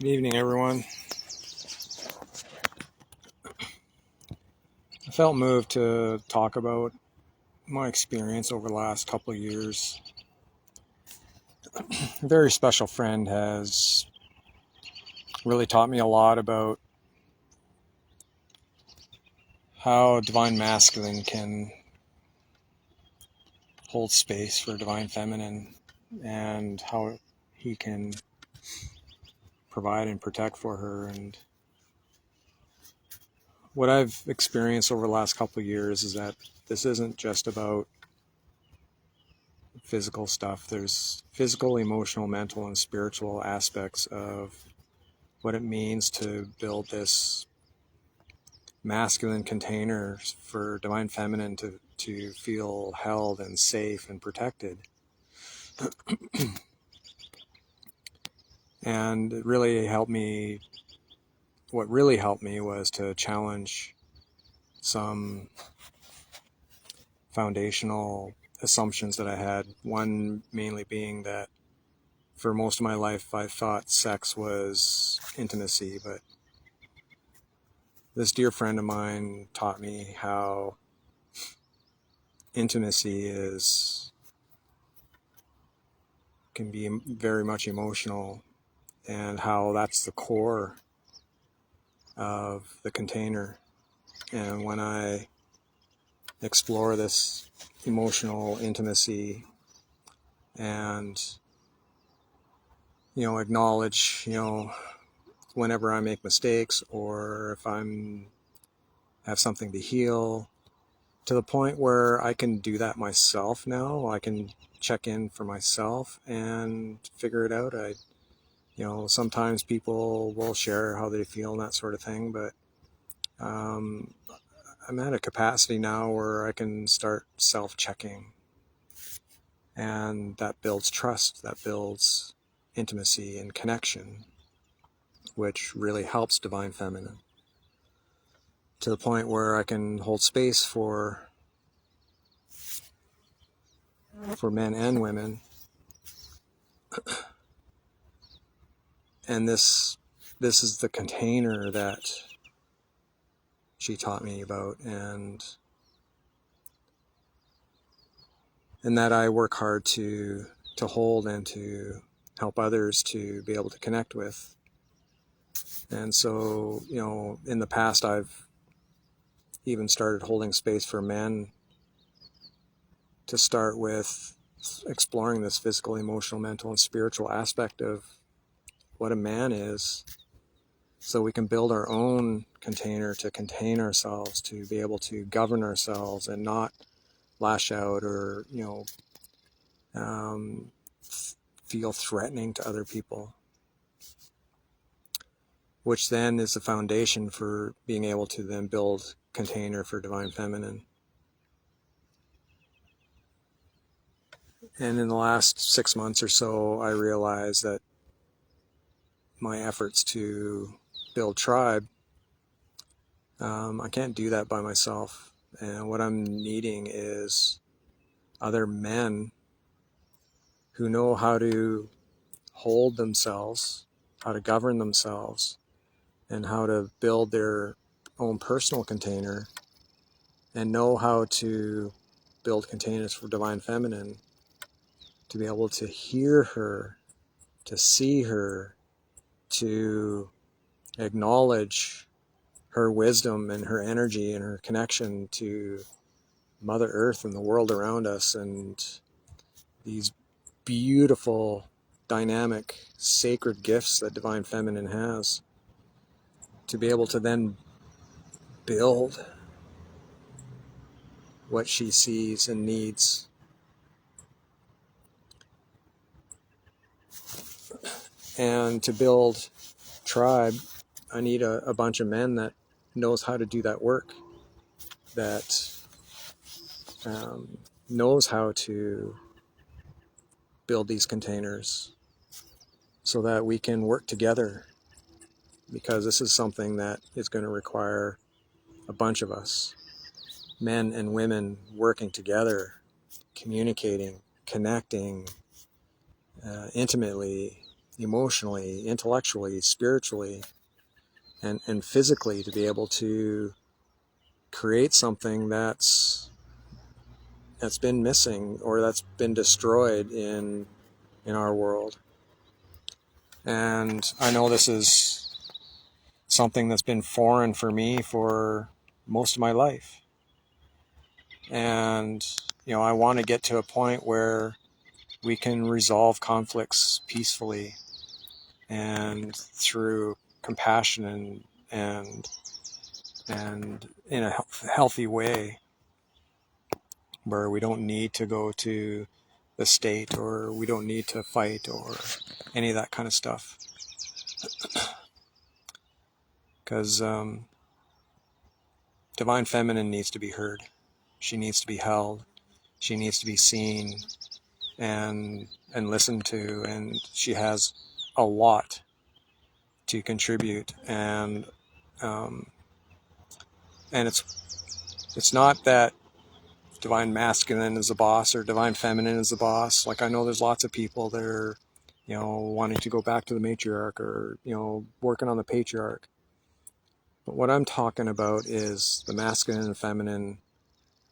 Good evening, everyone. I felt moved to talk about my experience over the last couple of years. A very special friend has really taught me a lot about how Divine Masculine can hold space for Divine Feminine and how he can provide and protect for her. And what I've experienced over the last couple of years is that this isn't just about physical stuff. There's physical, emotional, mental, and spiritual aspects of what it means to build this masculine container for Divine Feminine to feel held and safe and protected. And it really helped me. What really helped me was to challenge some foundational assumptions that I had. One mainly being that for most of my life I thought sex was intimacy, but this dear friend of mine taught me how intimacy can be very much emotional, and how that's the core of the container. And when I explore this emotional intimacy and acknowledge whenever I make mistakes, or if I'm have something to heal, to the point where I can do that myself now. I can check in for myself and figure it out. Sometimes people will share how they feel and that sort of thing, but I'm at a capacity now where I can start self-checking, and that builds trust, that builds intimacy and connection, which really helps Divine Feminine, to the point where I can hold space for men and women. And this is the container that she taught me about, and that I work hard to hold and to help others to be able to connect with. And so, in the past, I've even started holding space for men to start with exploring this physical, emotional, mental, and spiritual aspect of what a man is, so we can build our own container to contain ourselves, to be able to govern ourselves and not lash out or feel threatening to other people, which then is the foundation for being able to then build container for Divine Feminine. And in the last 6 months or so, I realized that my efforts to build tribe, I can't do that by myself. And what I'm needing is other men who know how to hold themselves, how to govern themselves, and how to build their own personal container, and know how to build containers for Divine Feminine, to be able to hear her, to see her, to acknowledge her wisdom and her energy and her connection to Mother Earth and the world around us, and these beautiful, dynamic, sacred gifts that Divine Feminine has, to be able to then build what she sees and needs. And to build tribe, I need a bunch of men that knows how to do that work, that knows how to build these containers so that we can work together, because this is something that is going to require a bunch of us, men and women, working together, communicating, connecting intimately emotionally, intellectually, spiritually, and physically, to be able to create something that's been missing or that's been destroyed in our world. And I know this is something that's been foreign for me for most of my life. And, I want to get to a point where we can resolve conflicts peacefully and through compassion and in a healthy way, where we don't need to go to the state, or we don't need to fight, or any of that kind of stuff. Because Divine Feminine needs to be heard. She needs to be held. She needs to be seen and listened to, and she has a lot to contribute. And it's not that Divine Masculine is the boss or Divine Feminine is the boss. Like, I know there's lots of people that are, wanting to go back to the matriarch, or, working on the patriarch. But what I'm talking about is the masculine and feminine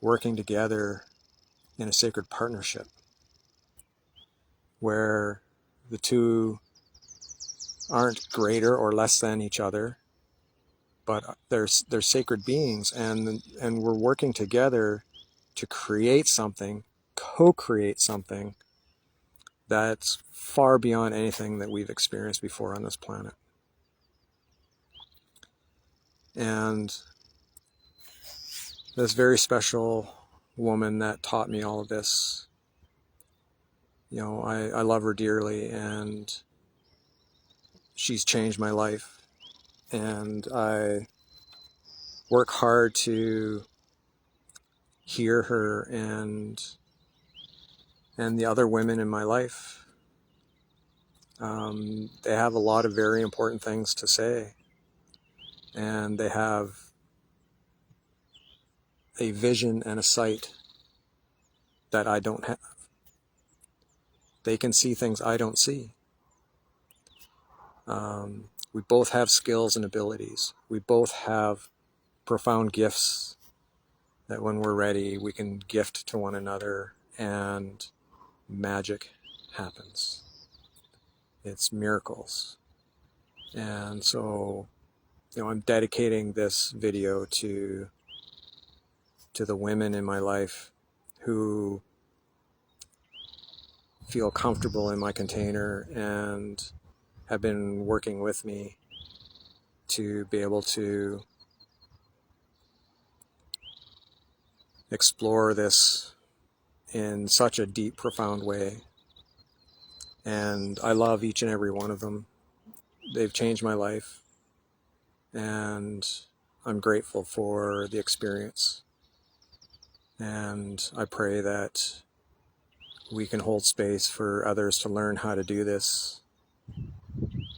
working together in a sacred partnership, where the two aren't greater or less than each other, but they're sacred beings, and we're working together to create something, co-create something that's far beyond anything that we've experienced before on this planet. And this very special woman that taught me all of this, I love her dearly, and she's changed my life. And I work hard to hear her and the other women in my life. They have a lot of very important things to say, and they have a vision and a sight that I don't have. They can see things I don't see. We both have skills and abilities. We both have profound gifts that when we're ready, we can gift to one another, and magic happens. It's miracles. And so, I'm dedicating this video to the women in my life who feel comfortable in my container and have been working with me to be able to explore this in such a deep, profound way. And I love each and every one of them. They've changed my life, and I'm grateful for the experience. And I pray that we can hold space for others to learn how to do this,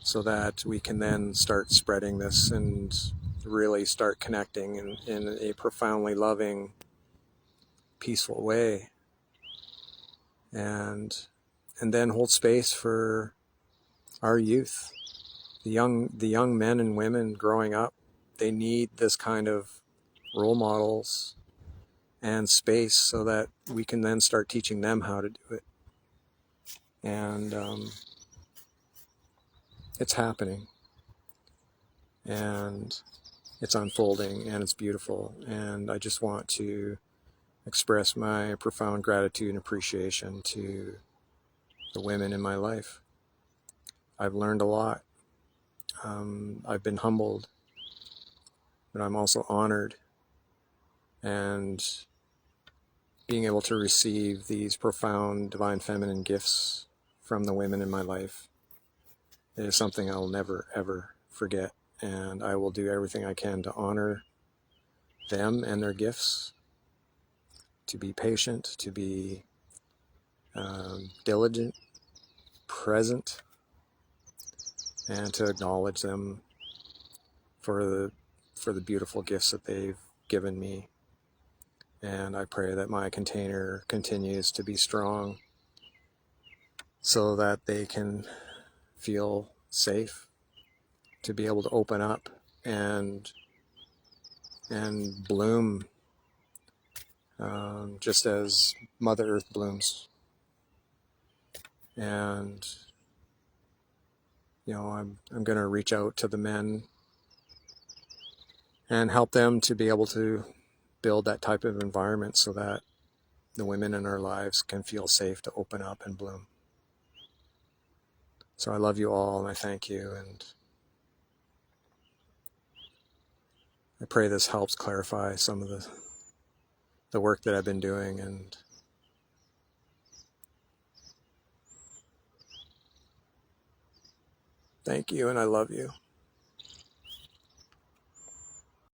so that we can then start spreading this and really start connecting in a profoundly loving, peaceful way. And then hold space for our youth, the young men and women growing up. They need this kind of role models and space, so that we can then start teaching them how to do it. And it's happening, and it's unfolding, and it's beautiful. And I just want to express my profound gratitude and appreciation to the women in my life. I've learned a lot. I've been humbled, but I'm also honored. And being able to receive these profound divine feminine gifts from the women in my life is something I'll never, ever forget. And I will do everything I can to honor them and their gifts, to be patient, to be diligent, present, and to acknowledge them for the beautiful gifts that they've given me. And I pray that my container continues to be strong, so that they can feel safe, to be able to open up and bloom, just as Mother Earth blooms. And I'm going to reach out to the men and help them to be able to build that type of environment so that the women in our lives can feel safe to open up and bloom. So I love you all, and I thank you, and I pray this helps clarify some of the work that I've been doing. And thank you, and I love you.